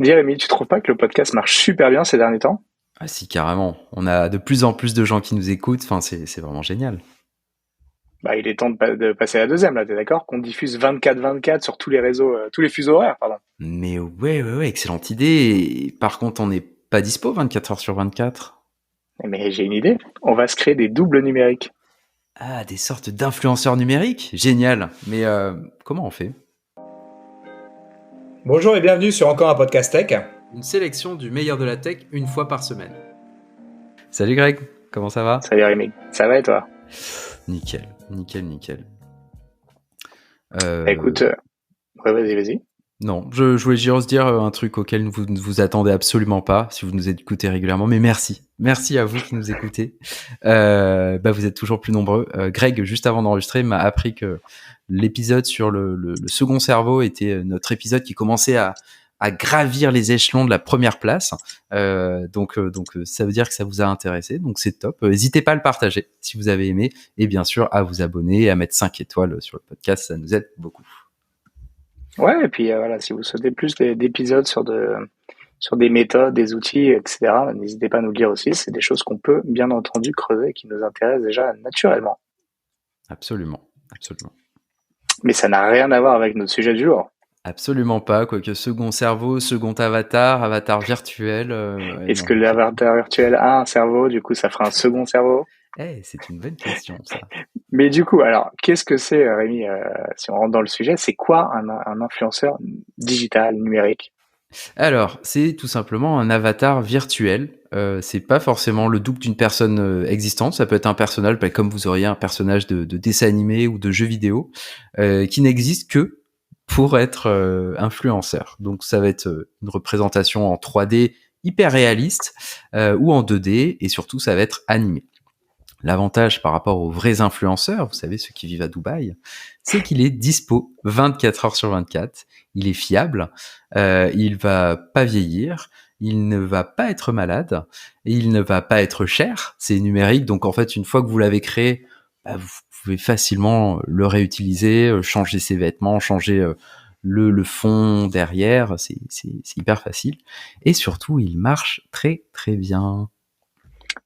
Jérémy, tu trouves pas que le podcast marche super bien ces derniers temps? Ah si, carrément. On a de plus en plus de gens qui nous écoutent. Enfin, c'est vraiment génial. Bah, il est temps de passer à la deuxième, là, t'es d'accord? Qu'on diffuse 24/24 sur tous les réseaux, tous les fuseaux horaires, pardon. Mais ouais, excellente idée. Et par contre, on n'est pas dispo 24 heures sur 24. Mais j'ai une idée. On va se créer des doubles numériques. Ah, des sortes d'influenceurs numériques? Génial. Mais comment on fait? Bonjour et bienvenue sur encore un podcast tech. Une sélection du meilleur de la tech une fois par semaine. Salut Greg, comment ça va? Salut Rémi. Ça va et toi? Nickel, nickel. Écoute, ouais, vas-y. Non, je voulais juste dire un truc auquel vous ne vous attendez absolument pas si vous nous écoutez régulièrement, mais merci à vous qui nous écoutez. Vous êtes toujours plus nombreux. Greg, juste avant d'enregistrer, m'a appris que l'épisode sur le second cerveau était notre épisode qui commençait à gravir les échelons de la première place. Donc ça veut dire que ça vous a intéressé, donc c'est top. N'hésitez pas à le partager si vous avez aimé, et bien sûr à vous abonner et à mettre 5 étoiles sur le podcast, ça nous aide beaucoup. Ouais, et puis voilà, si vous souhaitez plus d'épisodes sur des méthodes, des outils, etc., n'hésitez pas à nous le dire aussi. C'est des choses qu'on peut, bien entendu, creuser et qui nous intéressent déjà naturellement. Absolument. Mais ça n'a rien à voir avec notre sujet du jour. Absolument pas, quoique second cerveau, second avatar virtuel. Est-ce que l'avatar virtuel a un cerveau? Du coup, ça fera un second cerveau? C'est une bonne question, ça. Mais du coup, alors, qu'est-ce que c'est, Rémi, si on rentre dans le sujet, c'est quoi un influenceur digital, numérique? Alors, c'est tout simplement un avatar virtuel. C'est pas forcément le double d'une personne existante. Ça peut être un personnage, comme vous auriez un personnage de dessin animé ou de jeu vidéo, qui n'existe que pour être influenceur. Donc, ça va être une représentation en 3D hyper réaliste ou en 2D, et surtout, ça va être animé. L'avantage par rapport aux vrais influenceurs, vous savez, ceux qui vivent à Dubaï, c'est qu'il est dispo 24 heures sur 24. Il est fiable, il va pas vieillir, il ne va pas être malade, et il ne va pas être cher. C'est numérique, donc en fait, une fois que vous l'avez créé, vous pouvez facilement le réutiliser, changer ses vêtements, changer le fond derrière. C'est hyper facile. Et surtout, il marche très très bien.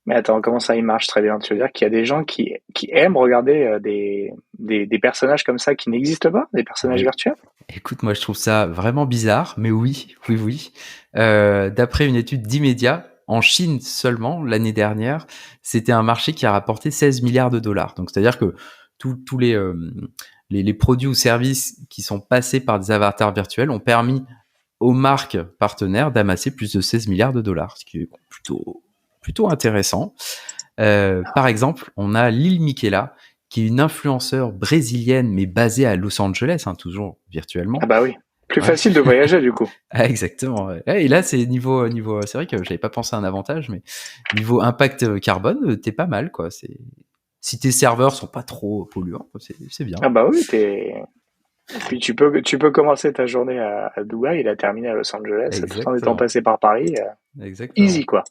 Mais attends, comment ça, il marche très bien? Tu veux dire qu'il y a des gens qui aiment regarder des personnages comme ça qui n'existent pas, des personnages Oui. virtuels? Écoute, moi je trouve ça vraiment bizarre, mais oui. D'après une étude d'Immédiat, en Chine seulement, l'année dernière, c'était un marché qui a rapporté 16 milliards de dollars. Donc c'est-à-dire que tous les produits ou services qui sont passés par des avatars virtuels ont permis aux marques partenaires d'amasser plus de 16 milliards de dollars, ce qui est plutôt intéressant. Par exemple, on a Lil Miquela, qui est une influenceure brésilienne, mais basée à Los Angeles, toujours virtuellement. Ah bah oui. Plus Ouais. facile de voyager, du coup. Ah, exactement. Ouais. Et là, c'est niveau, c'est vrai que j'avais pas pensé à un avantage, mais niveau impact carbone, t'es pas mal, quoi. Si tes serveurs sont pas trop polluants, c'est bien. Ah bah oui, puis tu peux commencer ta journée à Dubaï et la terminer à Los Angeles, tout en étant Exactement. passé par Paris. Exactement. Easy, quoi.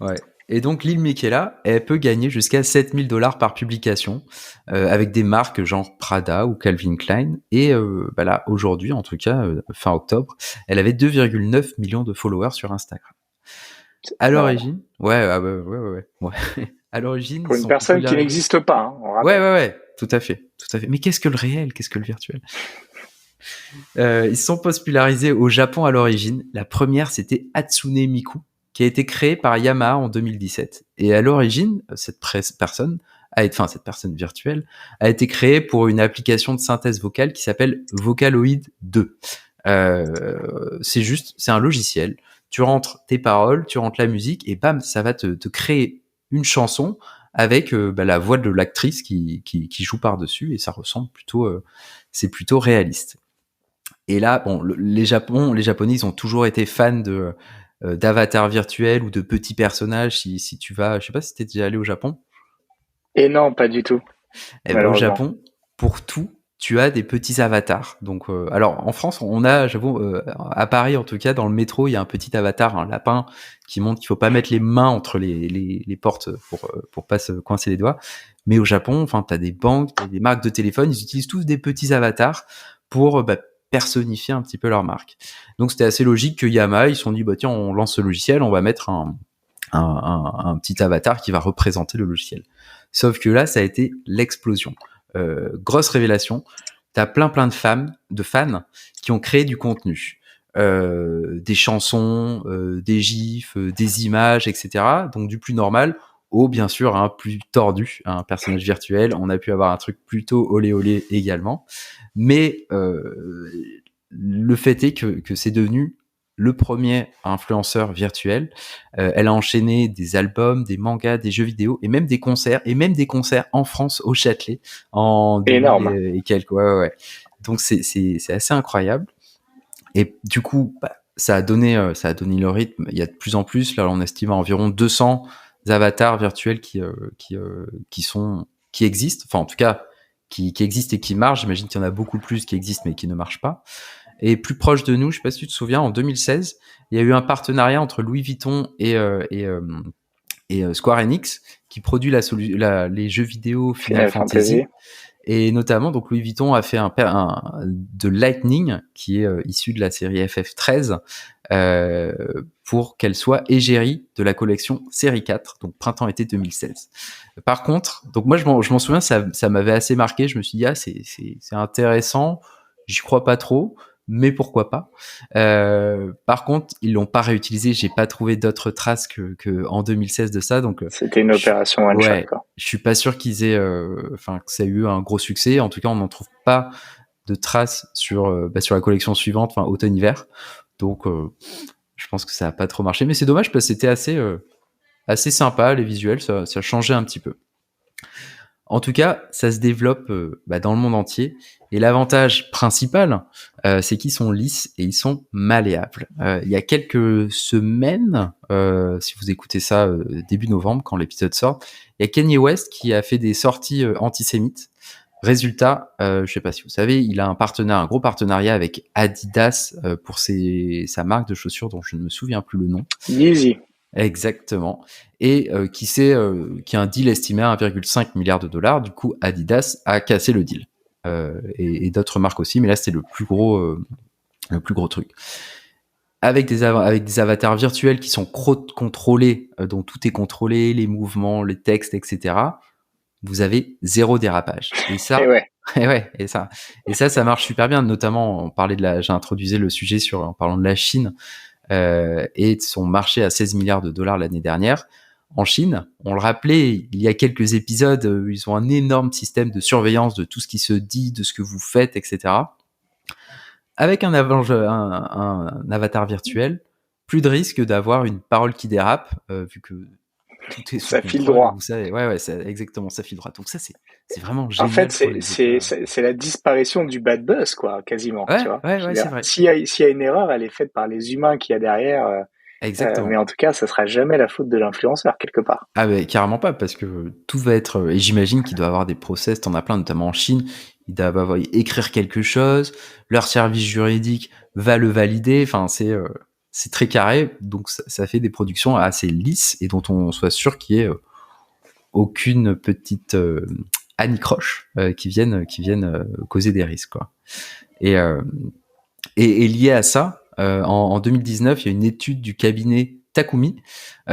Ouais. Et donc, Lil Miquela, elle peut gagner jusqu'à 7 000 dollars par publication, avec des marques genre Prada ou Calvin Klein. Et là, aujourd'hui, en tout cas, fin octobre, elle avait 2,9 millions de followers sur Instagram. C'est À énorme. l'origine, ouais. À l'origine, ils Pour une sont personne qui popularisés. n'existe pas, hein, on rappelle. Ouais, tout à fait. Mais qu'est-ce que le réel? Qu'est-ce que le virtuel? Ils sont popularisés au Japon à l'origine. La première, c'était Hatsune Miku, qui a été créée par Yamaha en 2017. Et à l'origine, cette personne virtuelle a été créée pour une application de synthèse vocale qui s'appelle Vocaloid 2. C'est un logiciel. Tu rentres tes paroles, tu rentres la musique, et bam, ça va te créer une chanson avec la voix de l'actrice qui joue par-dessus, et ça ressemble c'est plutôt réaliste. Et là, bon, les Japonais, ils ont toujours été fans d'avatars virtuels ou de petits personnages. Si tu vas, je sais pas si t'es déjà allé au Japon. Et non, pas du tout, Eh ben, au malheureusement. Japon, pour tout, tu as des petits avatars. Donc, alors en France, on a, j'avoue, à Paris en tout cas, dans le métro, il y a un petit avatar, un lapin, qui montre qu'il faut pas mettre les mains entre les portes pour pas se coincer les doigts. Mais au Japon, enfin, t'as des banques, t'as des marques de téléphone, ils utilisent tous des petits avatars pour personnifier un petit peu leur marque. Donc c'était assez logique que Yamaha, ils se sont dit, bah tiens, on lance ce logiciel, on va mettre un petit avatar qui va représenter le logiciel. Sauf que là, ça a été l'explosion. Grosse révélation, t'as plein de fans qui ont créé du contenu. Des chansons, des gifs, des images, etc. Donc du plus normal au bien sûr un plus tordu, un personnage virtuel. On a pu avoir un truc plutôt olé olé également, mais le fait est que c'est devenu le premier influenceur virtuel. Elle a enchaîné des albums, des mangas, des jeux vidéo et même des concerts en France au Châtelet en 2000 Énorme. et quelques. Ouais. Donc c'est assez incroyable. Et du coup, ça a donné le rythme. Il y a de plus en plus, là, on estime à environ 200 avatars virtuels qui existent. Enfin, en tout cas, qui existent et qui marchent. J'imagine qu'il y en a beaucoup plus qui existent mais qui ne marchent pas. Et plus proche de nous, je sais pas si tu te souviens, en 2016, il y a eu un partenariat entre Louis Vuitton et Square Enix qui produit les jeux vidéo Final Fantasy. Et notamment, donc Louis Vuitton a fait de Lightning, qui est issu de la série FF13, pour qu'elle soit égérie de la collection série 4, donc printemps-été 2016. Par contre, donc moi je m'en souviens, ça m'avait assez marqué. Je me suis dit c'est intéressant, j'y crois pas trop, mais pourquoi pas. Par contre, ils l'ont pas réutilisé. J'ai pas trouvé d'autres traces que en 2016 de ça. Donc c'était une opération one shot, quoi. Je suis pas sûr qu'ils aient, que ça ait eu un gros succès. En tout cas, on n'en trouve pas de traces sur la collection suivante, automne-hiver. Donc, je pense que ça a pas trop marché. Mais c'est dommage parce que c'était assez sympa, les visuels, ça changeait un petit peu. En tout cas, ça se développe dans le monde entier. Et l'avantage principal, c'est qu'ils sont lisses et ils sont malléables. Il y a quelques semaines, si vous écoutez ça début novembre, quand l'épisode sort, il y a Kanye West qui a fait des sorties antisémites. Résultat, je sais pas si vous savez, il a un gros partenariat avec Adidas pour sa marque de chaussures dont je ne me souviens plus le nom. Yeezy. Exactement. Et qui a un deal estimé à 1,5 milliard de dollars. Du coup, Adidas a cassé le deal. Et d'autres marques aussi, mais là, c'était le plus gros truc. Avec des avatars virtuels qui sont contrôlés, dont tout est contrôlé, les mouvements, les textes, etc. Vous avez zéro dérapage. Et ça, et ça marche super bien. Notamment, j'ai introduisé le sujet en parlant de la Chine. Et de son marché à 16 milliards de dollars l'année dernière. En Chine, on le rappelait, il y a quelques épisodes, ils ont un énorme système de surveillance de tout ce qui se dit, de ce que vous faites, etc. Avec un avatar virtuel, plus de risque d'avoir une parole qui dérape, vu que tout est sous ça contrôle, file droit. Vous savez, exactement, ça file droit. Donc ça, c'est vraiment génial. En fait, c'est la disparition du bad buzz, quoi, quasiment. Ouais, tu vois. c'est vrai. S'il y a une erreur, elle est faite par les humains qu'il y a derrière. Exactement. Mais en tout cas, ça sera jamais la faute de l'influenceur quelque part. Ah ben carrément pas, parce que tout va être, et j'imagine qu'il doit avoir des process, t'en as plein, notamment en Chine, ils doivent écrire quelque chose, leur service juridique va le valider, c'est très carré, donc ça fait des productions assez lisses et dont on soit sûr qu'il y ait aucune petite anicroche qui viennent causer des risques, quoi. Et lié à ça, en 2019, il y a une étude du cabinet Takumi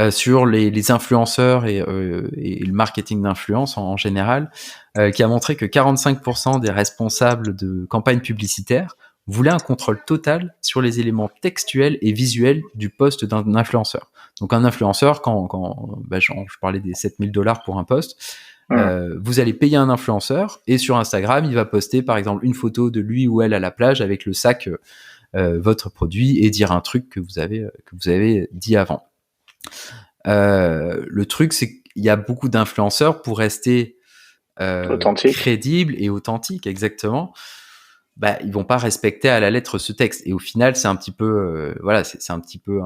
sur les influenceurs et le marketing d'influence en général, qui a montré que 45% des responsables de campagnes publicitaires voulaient un contrôle total sur les éléments textuels et visuels du poste d'un influenceur. Donc un influenceur, quand je parlais des 7000 $ pour un poste, vous allez payer un influenceur et sur Instagram, il va poster par exemple une photo de lui ou elle à la plage avec le sac votre produit et dire un truc que vous avez dit avant. Le truc, c'est qu'il y a beaucoup d'influenceurs pour rester crédibles et authentiques, exactement. Ils vont pas respecter à la lettre ce texte. Et au final, c'est un petit peu, c'est un petit peu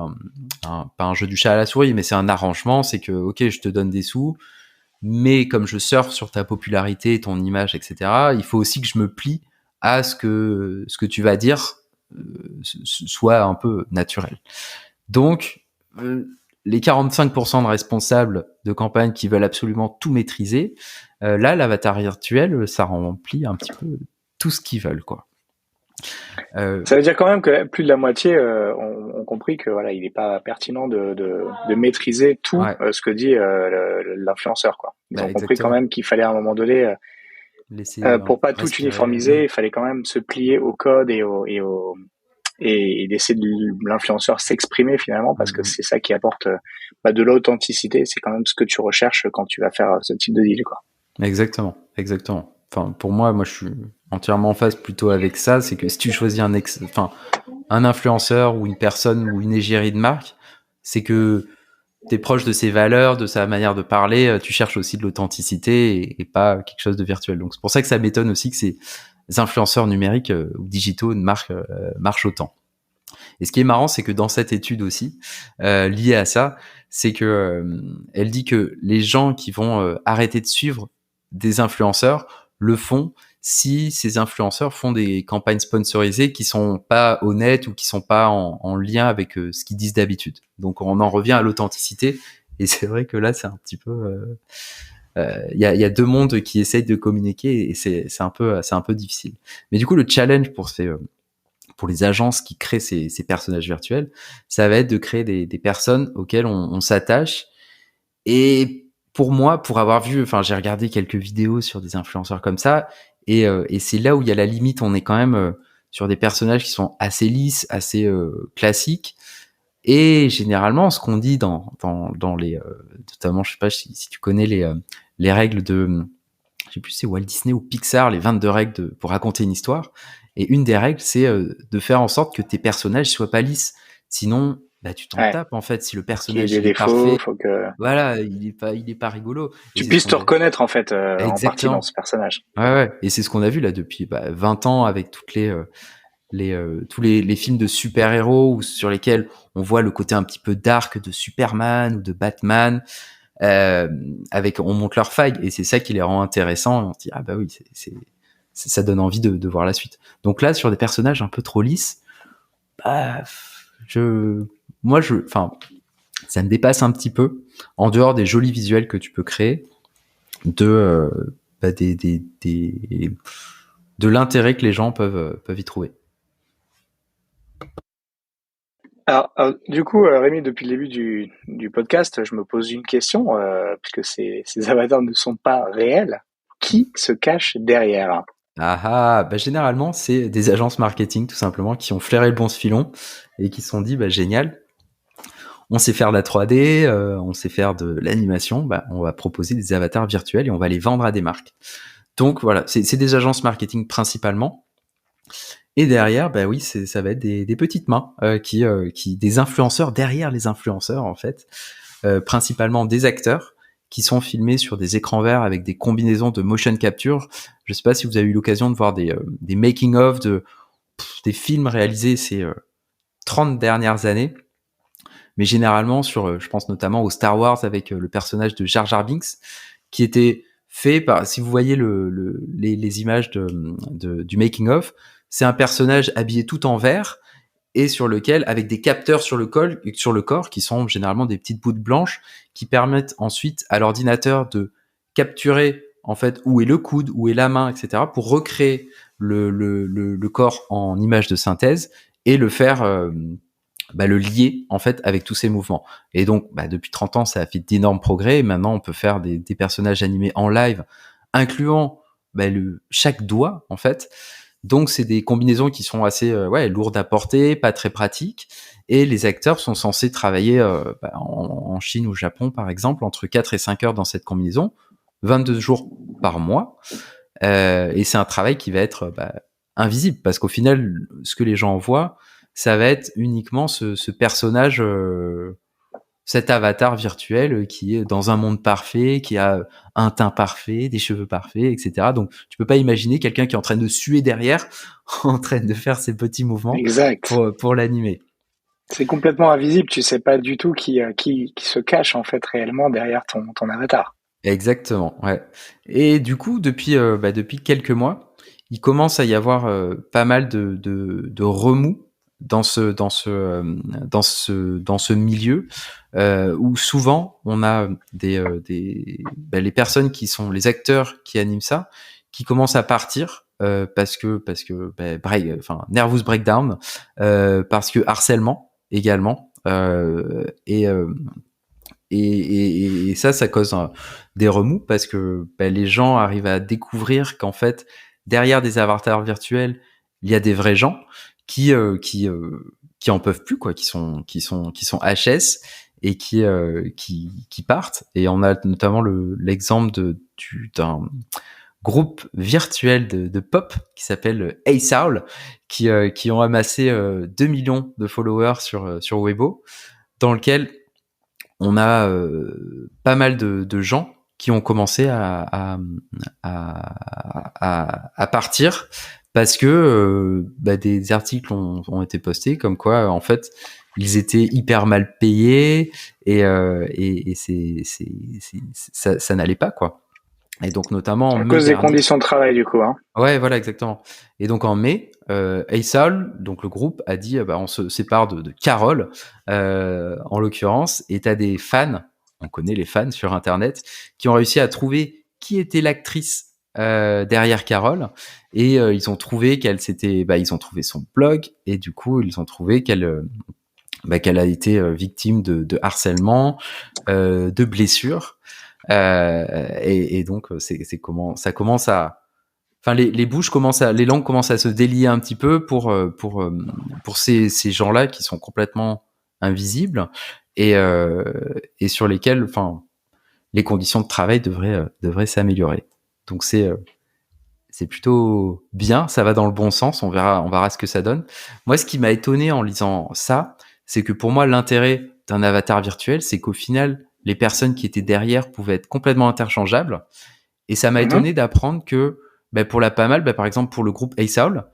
pas un jeu du chat à la souris, mais c'est un arrangement. C'est que, ok, je te donne des sous, mais comme je surfe sur ta popularité, ton image, etc., il faut aussi que je me plie à ce que tu vas dire soit un peu naturel. Donc, les 45% de responsables de campagne qui veulent absolument tout maîtriser, là, l'avatar virtuel, ça remplit un petit peu tout ce qu'ils veulent, quoi. Euh, Ça veut dire quand même que plus de la moitié ont compris que voilà, il n'est pas pertinent de maîtriser tout ouais, ce que dit l'influenceur, quoi. Ils bah ont compris quand exactement. même qu'il fallait à un moment donné, Laisser pour pas tout respirer. uniformiser, il fallait quand même se plier au code et laisser l'influenceur s'exprimer finalement, parce que Mhm. c'est ça qui apporte de l'authenticité. C'est quand même ce que tu recherches quand tu vas faire ce type de deal, quoi. Exactement, exactement. Enfin, pour moi, je suis entièrement en phase plutôt avec ça. C'est que si tu choisis un influenceur ou une personne ou une égérie de marque, c'est que t'es proche de ses valeurs, de sa manière de parler. Tu cherches aussi de l'authenticité et pas quelque chose de virtuel. Donc c'est pour ça que ça m'étonne aussi que ces influenceurs numériques ou digitaux marchent autant. Et ce qui est marrant, c'est que dans cette étude aussi, liée à ça, c'est que elle dit que les gens qui vont arrêter de suivre des influenceurs le font si ces influenceurs font des campagnes sponsorisées qui sont pas honnêtes ou qui sont pas en lien avec ce qu'ils disent d'habitude. Donc on en revient à l'authenticité. Et c'est vrai que là, c'est un petit peu, y a deux mondes qui essayent de communiquer et c'est un peu difficile. Mais du coup, le challenge pour les agences qui créent ces personnages virtuels, ça va être de créer des personnes auxquelles on s'attache. Et pour moi, pour avoir vu, enfin, j'ai regardé quelques vidéos sur des influenceurs comme ça, et c'est là où il y a la limite. On est quand même sur des personnages qui sont assez lisses, assez classiques. Et généralement, ce qu'on dit dans les, notamment, je sais pas si tu connais les règles de, je sais plus si c'est Walt Disney ou Pixar, les 22 règles pour raconter une histoire. Et une des règles, c'est de faire en sorte que tes personnages soient pas lisses. Sinon, bah, tu t'en Ouais. tapes, en fait. Si le Qu'il y ait personnage, des il est défauts, parfait, faut que voilà, il est pas rigolo. Et tu c'est ce puisses qu'on te a. reconnaître en fait en partie dans Exactement. ce personnage. Ouais, ouais. Et c'est ce qu'on a vu là depuis 20 ans avec toutes tous les films de super-héros sur lesquels on voit le côté un petit peu dark de Superman ou de Batman. On montre leurs failles et c'est ça qui les rend intéressants. Et on se dit ah bah oui, ça donne envie de voir la suite. Donc là, sur des personnages un peu trop lisses, bah, je, enfin, ça me dépasse un petit peu. En dehors des jolis visuels que tu peux créer, de de l'intérêt que les gens peuvent y trouver. Alors, du coup, Rémi, depuis le début du podcast, je me pose une question, puisque ces avatars ne sont pas réels. Qui se cache derrière? Généralement, c'est des agences marketing tout simplement qui ont flairé le bon filon et qui se sont dit bah génial, on sait faire de la 3D, on sait faire de l'animation, bah on va proposer des avatars virtuels et on va les vendre à des marques. Donc voilà, c'est des agences marketing principalement. Et derrière, bah oui, ça va être des petites mains des influenceurs derrière les influenceurs en fait, principalement des acteurs qui sont filmés sur des écrans verts avec des combinaisons de motion capture. Je sais pas si vous avez eu l'occasion de voir des making of des films réalisés ces 30 dernières années, mais généralement je pense notamment au Star Wars avec le personnage de Jar Jar Binks qui était fait par, si vous voyez les images du making of, c'est un personnage habillé tout en vert et sur lequel, avec des capteurs sur le corps, qui sont généralement des petites bouts blanches, qui permettent ensuite à l'ordinateur de capturer en fait où est le coude, où est la main, etc., pour recréer le corps en image de synthèse et le faire le lier en fait avec tous ces mouvements. Et donc depuis 30 ans, ça a fait d'énormes progrès. Et maintenant, on peut faire des personnages animés en live, incluant chaque doigt en fait. Donc c'est des combinaisons qui sont assez lourdes à porter, pas très pratiques. Et les acteurs sont censés travailler en Chine ou au Japon par exemple entre 4 et 5 heures dans cette combinaison, 22 jours par mois. Et c'est un travail qui va être invisible parce qu'au final, ce que les gens voient, ça va être uniquement ce personnage, cet avatar virtuel qui est dans un monde parfait, qui a un teint parfait, des cheveux parfaits, etc. Donc tu peux pas imaginer quelqu'un qui est en train de suer derrière, en train de faire ses petits mouvements Exact. pour l'animer. C'est complètement invisible. Tu sais pas du tout qui se cache en fait réellement derrière ton avatar. Exactement, ouais. Et du coup, depuis quelques mois, il commence à y avoir pas mal de remous dans ce milieu où souvent on a les personnes qui sont les acteurs qui animent ça qui commencent à partir parce que nervous breakdown, parce que harcèlement également, et ça cause des remous parce que les gens arrivent à découvrir qu'en fait derrière des avatars virtuels il y a des vrais gens qui en peuvent plus, quoi, qui sont HS et qui partent. Et on a notamment l'exemple d'un groupe virtuel de pop qui s'appelle Hey Soul, qui ont amassé 2 millions de followers sur Weibo, dans lequel on a pas mal de gens qui ont commencé à partir parce que des articles ont été postés comme quoi en fait ils étaient hyper mal payés et ça n'allait pas, quoi. Et donc notamment en À mai cause des dernier. conditions de travail, du coup, hein. Ouais, voilà, exactement. Et donc en mai, Aysal, donc le groupe, a dit on se sépare de Carole, en l'occurrence, et t'as des fans, on connaît les fans sur Internet, qui ont réussi à trouver qui était l'actrice derrière Carole, et ils ont trouvé ils ont trouvé son blog, et du coup ils ont trouvé qu'elle a été victime de harcèlement, de blessures, et donc c'est comment ça commence à, enfin les bouches commencent les langues commencent à se délier un petit peu pour ces gens-là qui sont complètement invisibles et sur lesquels, enfin, les conditions de travail devraient s'améliorer. Donc c'est plutôt bien, ça va dans le bon sens, on verra ce que ça donne. Moi, ce qui m'a étonné en lisant ça, c'est que pour moi, l'intérêt d'un avatar virtuel, c'est qu'au final, les personnes qui étaient derrière pouvaient être complètement interchangeables. Et ça m'a Mhm. étonné d'apprendre que, pour la pas mal, par exemple pour le groupe Aysal,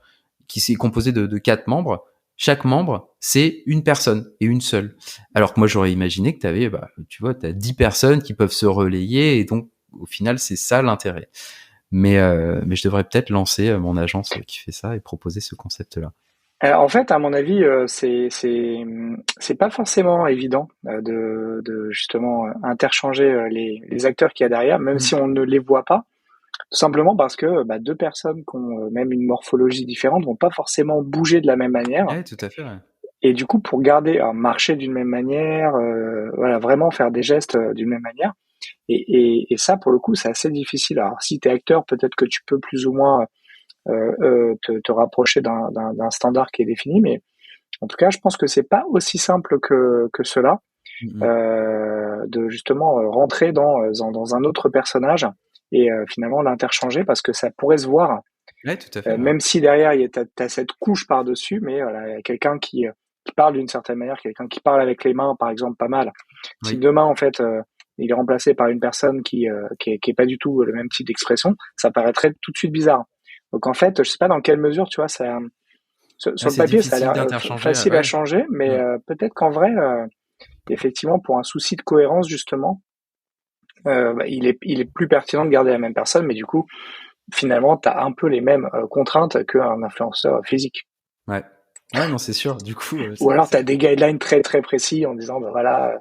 qui s'est composé de 4 membres, chaque membre, c'est une personne et une seule. Alors que moi, j'aurais imaginé que t'avais, t'as 10 personnes qui peuvent se relayer, et donc, au final, c'est ça l'intérêt. Mais je devrais peut-être lancer mon agence qui fait ça et proposer ce concept-là. En fait, à mon avis, c'est pas forcément évident de justement interchanger les acteurs qu'il y a derrière, même Mm. si on ne les voit pas, tout simplement parce que deux personnes qui ont même une morphologie différente vont pas forcément bouger de la même manière. Ouais, tout à fait. Ouais. Et du coup, pour garder, alors, marcher d'une même manière, voilà, vraiment faire des gestes d'une même manière. Et ça, pour le coup, c'est assez difficile. Alors, si tu es acteur, peut-être que tu peux plus ou moins te rapprocher d'un standard qui est défini, mais en tout cas, je pense que c'est pas aussi simple que cela, Mm. de justement rentrer dans un autre personnage et finalement l'interchanger parce que ça pourrait se voir, Ouais, tout à fait. Ouais. même si derrière t'as cette couche par-dessus, mais voilà, il y a quelqu'un qui parle d'une certaine manière, quelqu'un qui parle avec les mains, par exemple, pas mal. Si Oui. demain, en fait, il est remplacé par une personne qui est pas du tout le même type d'expression, ça paraîtrait tout de suite bizarre. Donc en fait, je sais pas dans quelle mesure, tu vois, ça, sur Ouais, le c'est papier, ça a difficile l'air d'interchanger. facile à Ouais. changer, mais Mm. peut-être qu'en vrai, effectivement, pour un souci de cohérence, justement, il est plus pertinent de garder la même personne, mais du coup, finalement, tu as un peu les mêmes contraintes qu'un influenceur physique. Ouais. Ouais, non, c'est sûr. Du coup, Ou alors, tu as des guidelines très très précis en disant, voilà,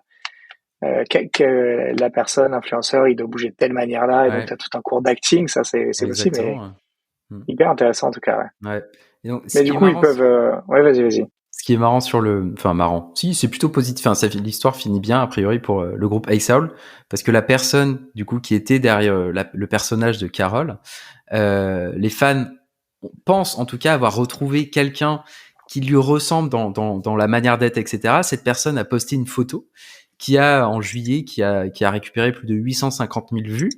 que la personne, influenceur, il doit bouger de telle manière-là, et donc tu ouais, as tout un cours d'acting, ça c'est possible, mais exactement. Ouais. Mm. hyper intéressant en tout cas, ouais. Ouais. Et donc, ce Mais du qui est coup, ils marrant, peuvent... Ouais, vas-y, vas-y. ce qui est marrant enfin marrant. Si, c'est plutôt positif. Enfin, l'histoire finit bien a priori pour le groupe Aysal, parce que la personne du coup qui était derrière le personnage de Carole, les fans pensent en tout cas avoir retrouvé quelqu'un qui lui ressemble dans la manière d'être, etc. Cette personne a posté une photo en juillet qui a récupéré plus de 850 000 vues.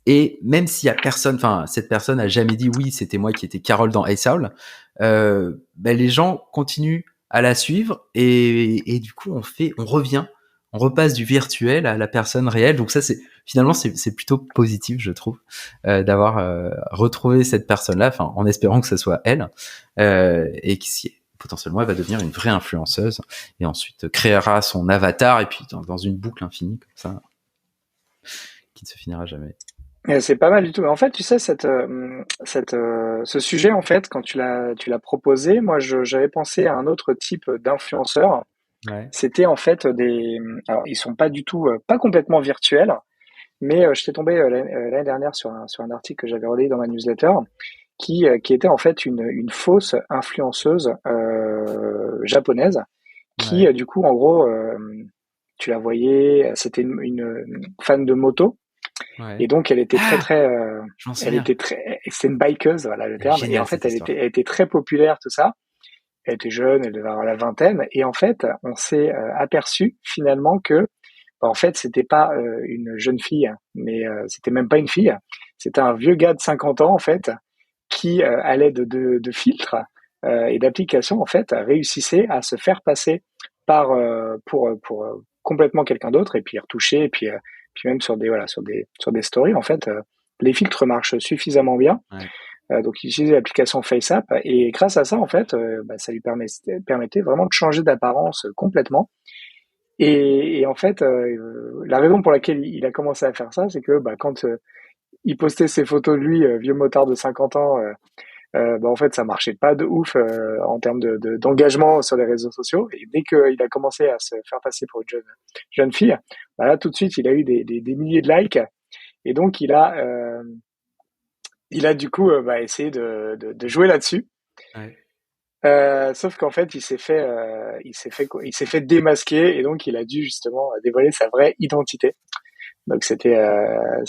Et même s'il y a personne, enfin cette personne a jamais dit oui, c'était moi qui étais Carole dans Aysal, les gens continuent à la suivre et du coup on repasse du virtuel à la personne réelle. Donc ça c'est plutôt positif, je trouve, d'avoir retrouvé cette personne-là, enfin en espérant que ce soit elle, et qui potentiellement elle va devenir une vraie influenceuse et ensuite créera son avatar et puis dans une boucle infinie comme ça qui ne se finira jamais. C'est pas mal du tout. En fait, tu sais, ce sujet, en fait, quand tu l'as proposé, moi, j'avais pensé à un autre type d'influenceur. Ouais. C'était en fait alors ils sont pas du tout, pas complètement virtuels, mais j'étais tombé l'année dernière sur un article que j'avais relayé dans ma newsletter. qui était en fait une fausse influenceuse japonaise qui, Ouais. du coup, en gros, tu la voyais, c'était une fan de moto, et Ouais. donc elle était très Ah, très, j'en elle souviens. était très, c'est une bikeuse, voilà le Elle est terme, et en géniale fait cette histoire. elle était très populaire, tout ça. Elle était jeune, elle devait avoir la vingtaine, et en fait on s'est aperçu finalement que en fait, c'était pas une jeune fille, mais c'était même pas une fille. C'était un vieux gars de 50 ans, en fait, qui, à l'aide de filtres et d'applications, en fait, réussissait à se faire passer pour complètement quelqu'un d'autre, et puis retoucher, et puis même sur des, voilà, sur des stories, en fait, les filtres marchent suffisamment bien. Ouais. Donc, il utilisait l'application FaceApp, et grâce à ça, en fait, ça lui permettait vraiment de changer d'apparence complètement. Et en fait, la raison pour laquelle il a commencé à faire ça, c'est que quand il postait ses photos de lui, vieux motard de 50 ans, en fait, ça marchait pas de ouf en termes d'engagement sur les réseaux sociaux. Et dès qu'il a commencé à se faire passer pour une jeune fille, là, tout de suite, il a eu des milliers de likes. Et donc, il a du coup essayé de jouer là-dessus. Ouais. Sauf qu'en fait, il s'est fait démasquer, et donc il a dû justement dévoiler sa vraie identité. Donc c'était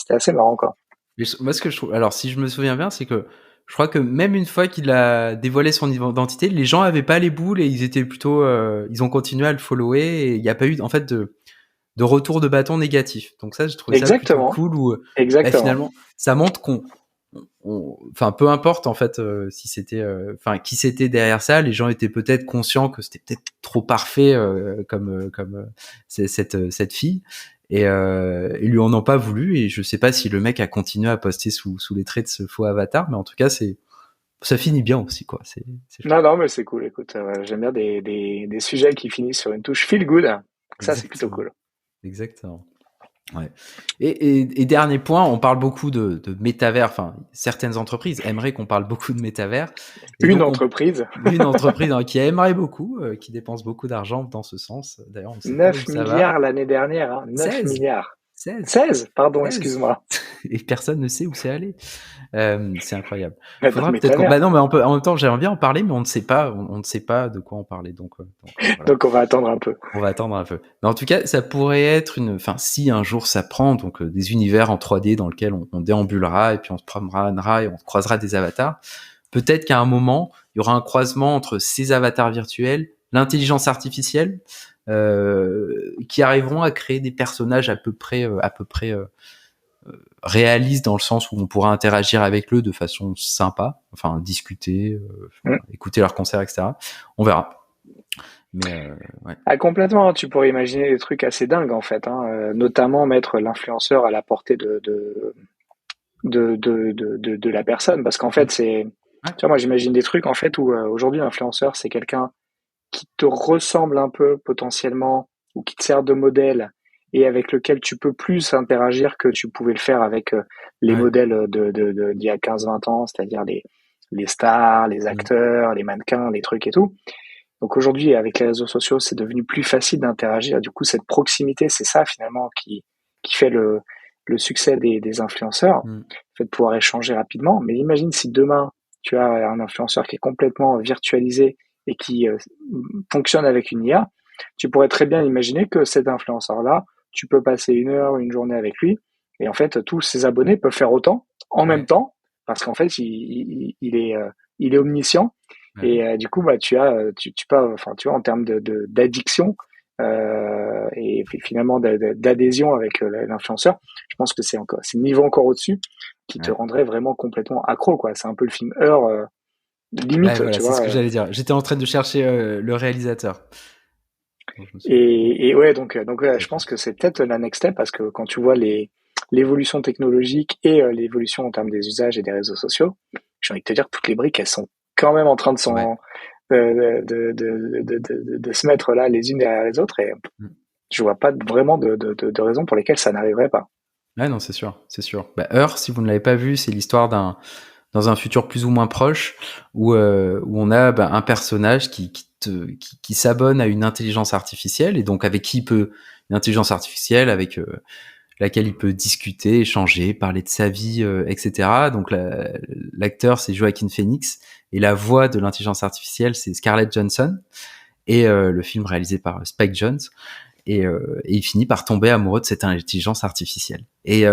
assez marrant, quoi. Mais moi, ce que je trouve, alors si je me souviens bien, c'est que je crois que même une fois qu'il a dévoilé son identité, les gens avaient pas les boules et ils étaient plutôt, ils ont continué à le follower et il n'y a pas eu en fait de retour de bâton négatif. Donc ça, j'ai trouvé ça plutôt Exactement, cool où exactement. finalement ça montre enfin peu importe en fait si c'était, enfin qui c'était derrière ça, les gens étaient peut-être conscients que c'était peut-être trop parfait comme cette fille. Et ils lui en ont pas voulu et je sais pas si le mec a continué à poster sous les traits de ce faux avatar, mais en tout cas ça finit bien aussi quoi. C'est Non, chouette. non, mais c'est cool. Écoute, j'aime bien des sujets qui finissent sur une touche feel good. Ça, c'est plutôt Exactement, cool. exactement. Ouais. Et dernier point, on parle beaucoup de métavers. Enfin, certaines entreprises aimeraient qu'on parle beaucoup de métavers, et Une donc entreprise, une entreprise qui aimerait beaucoup, qui dépense beaucoup d'argent dans ce sens. D'ailleurs, on ne sait pas où 9 ça va. milliards l'année dernière, hein, 9 16, milliards. 16, 16, pardon, 16. excuse-moi. Et personne ne sait où c'est allé. C'est incroyable. Dans Faudra peut-être Métavers. bah non, mais on peut, en même temps, j'aimerais bien en parler, mais on ne sait pas, on ne sait pas de quoi en parler. Donc voilà. Donc, on va attendre un peu. On va attendre un peu. Mais en tout cas, ça pourrait être enfin, si un jour ça prend, donc des univers en 3D dans lesquels on déambulera et puis on se promènera et on croisera des avatars. Peut-être qu'à un moment, il y aura un croisement entre ces avatars virtuels, l'intelligence artificielle, qui arriveront à créer des personnages à peu près réalistes dans le sens où on pourra interagir avec eux de façon sympa, enfin discuter, Mm. écouter leurs concerts, etc. On verra. Mais ouais. Ah, complètement, tu pourrais imaginer des trucs assez dingues, en fait, hein, notamment mettre l'influenceur à la portée de la personne. Parce qu'en fait, Ouais. tu vois, moi, j'imagine des trucs, en fait, où aujourd'hui, l'influenceur, c'est quelqu'un qui te ressemble un peu potentiellement, ou qui te sert de modèle, et avec lequel tu peux plus interagir que tu pouvais le faire avec les Ouais. modèles d'il y a 15-20 ans, c'est-à-dire les stars, les Mm. acteurs, les mannequins, les trucs et tout. Donc aujourd'hui, avec les réseaux sociaux, c'est devenu plus facile d'interagir. Du coup, cette proximité, c'est ça finalement qui fait le succès des influenceurs, Mm. le fait de pouvoir échanger rapidement. Mais imagine si demain, tu as un influenceur qui est complètement virtualisé et qui fonctionne avec une IA, tu pourrais très bien imaginer que cet influenceur-là, tu peux passer une heure, une journée avec lui, et en fait, tous ses abonnés peuvent faire autant en même Ouais. temps, parce qu'en fait, il est omniscient, Ouais. et du coup, tu peux, enfin, tu vois, en termes d'addiction et finalement d'adhésion avec l'influenceur, je pense que c'est le niveau encore au-dessus qui te Ouais. rendrait vraiment complètement accro, quoi. C'est un peu le film Heure, Ouais, limite, voilà, tu c'est ce vois. que j'allais dire. J'étais en train de chercher le réalisateur. Donc, je me souviens. Et ouais, donc ouais, je Ok. pense que c'est peut-être la next step, parce que quand tu vois l'évolution technologique et l'évolution en termes des usages et des réseaux sociaux, j'ai envie de te dire, toutes les briques, elles sont quand même en train Ouais. de se mettre là les unes derrière les autres, et Mm. je vois pas vraiment de raison pour lesquelles ça n'arriverait pas. Ouais, non, c'est sûr, c'est sûr. Bah, Heure, si vous ne l'avez pas vu, c'est l'histoire dans un futur plus ou moins proche où on a un personnage qui s'abonne à une intelligence artificielle et donc avec qui peut une intelligence artificielle avec laquelle il peut discuter, échanger, parler de sa vie, etc. Donc l'acteur c'est Joaquin Phoenix et la voix de l'intelligence artificielle c'est Scarlett Johansson et le film réalisé par Spike Jonze et il finit par tomber amoureux de cette intelligence artificielle et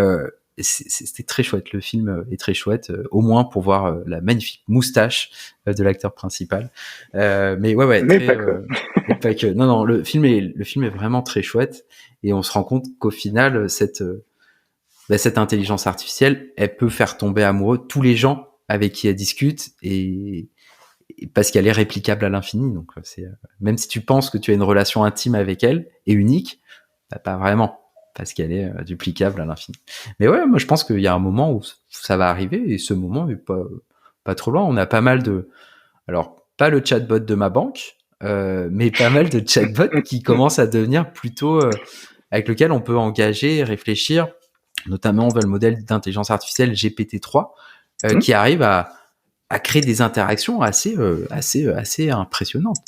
c'était très chouette. Le film est très chouette, au moins pour voir la magnifique moustache de l'acteur principal. Mais ouais, Mais très, pas que. mais pas que. Non, le film est vraiment très chouette et on se rend compte qu'au final, cette intelligence artificielle, elle peut faire tomber amoureux tous les gens avec qui elle discute et parce qu'elle est réplicable à l'infini. Donc c'est même si tu penses que tu as une relation intime avec elle et unique, bah, pas vraiment. Parce qu'elle est duplicable à l'infini. Mais ouais, moi je pense qu'il y a un moment où ça va arriver, et ce moment est pas trop loin. On a pas mal de... Alors, pas le chatbot de ma banque, mais pas mal de chatbots qui commencent à devenir plutôt... avec lequel on peut engager, réfléchir, notamment le modèle d'intelligence artificielle GPT-3, qui arrive à créer des interactions assez impressionnantes.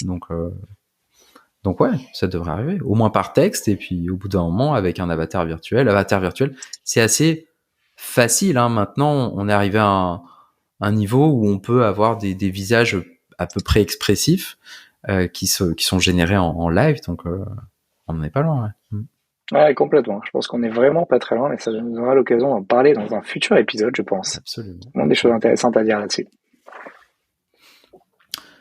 Donc ouais, ça devrait arriver, au moins par texte, et puis au bout d'un moment avec un avatar virtuel. L'avatar virtuel, c'est assez facile, hein. Maintenant, on est arrivé à un niveau où on peut avoir des visages à peu près expressifs qui sont générés en live, donc on n'en est pas loin. Ouais. Ouais, complètement. Je pense qu'on est vraiment pas très loin, mais ça nous aura l'occasion d'en parler dans un futur épisode, je pense. Absolument. On a des choses intéressantes à dire là-dessus.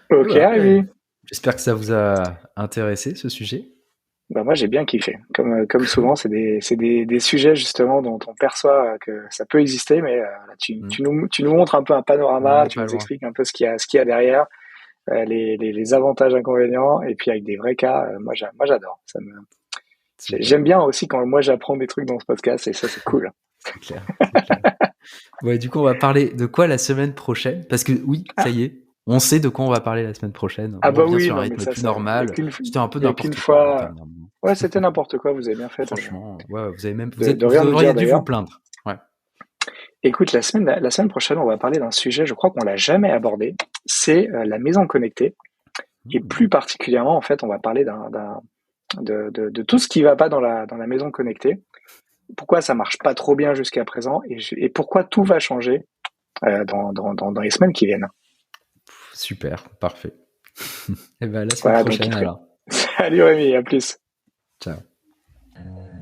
Ok, Ouais, Rémi. J'espère que ça vous a intéressé, ce sujet. Bah moi j'ai bien kiffé. Comme souvent, c'est des sujets justement dont on perçoit que ça peut exister, mais là, tu nous montres un peu un panorama, tu nous expliques un peu ce qu'il y a derrière, les avantages, inconvénients, et puis avec des vrais cas. Moi j'adore. J'aime bien aussi quand moi j'apprends des trucs dans ce podcast, et ça c'est cool. C'est clair. Ouais, du coup on va parler de quoi la semaine prochaine, parce que oui, ça y est. On sait de quoi on va parler la semaine prochaine. Ah on bah revient oui, sur un non, rythme mais ça, plus normal. C'était un peu n'importe quoi. Fois... Ouais, c'était n'importe quoi. Vous avez bien fait. Franchement, ouais, vous avez même, vous auriez dû vous plaindre. Ouais. Écoute, la semaine prochaine, on va parler d'un sujet. Je crois qu'on l'a jamais abordé. C'est la maison connectée. Et plus particulièrement, en fait, on va parler de tout ce qui va pas dans la maison connectée. Pourquoi ça marche pas trop bien jusqu'à présent et pourquoi tout va changer dans les semaines qui viennent. Super, parfait. Et ben à la semaine prochaine alors. Salut Rémi, à plus. Ciao.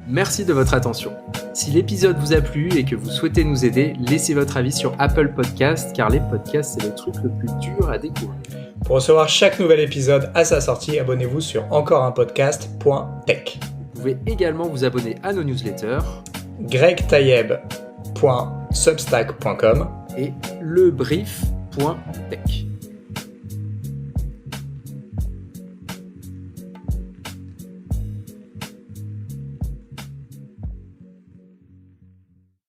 Merci de votre attention. Si l'épisode vous a plu et que vous souhaitez nous aider, laissez votre avis sur Apple Podcast, car les podcasts, c'est le truc le plus dur à découvrir. Pour recevoir chaque nouvel épisode à sa sortie, abonnez-vous sur encoreunpodcast.tech. Vous pouvez également vous abonner à nos newsletters gregtailleb.substack.com et lebrief.tech.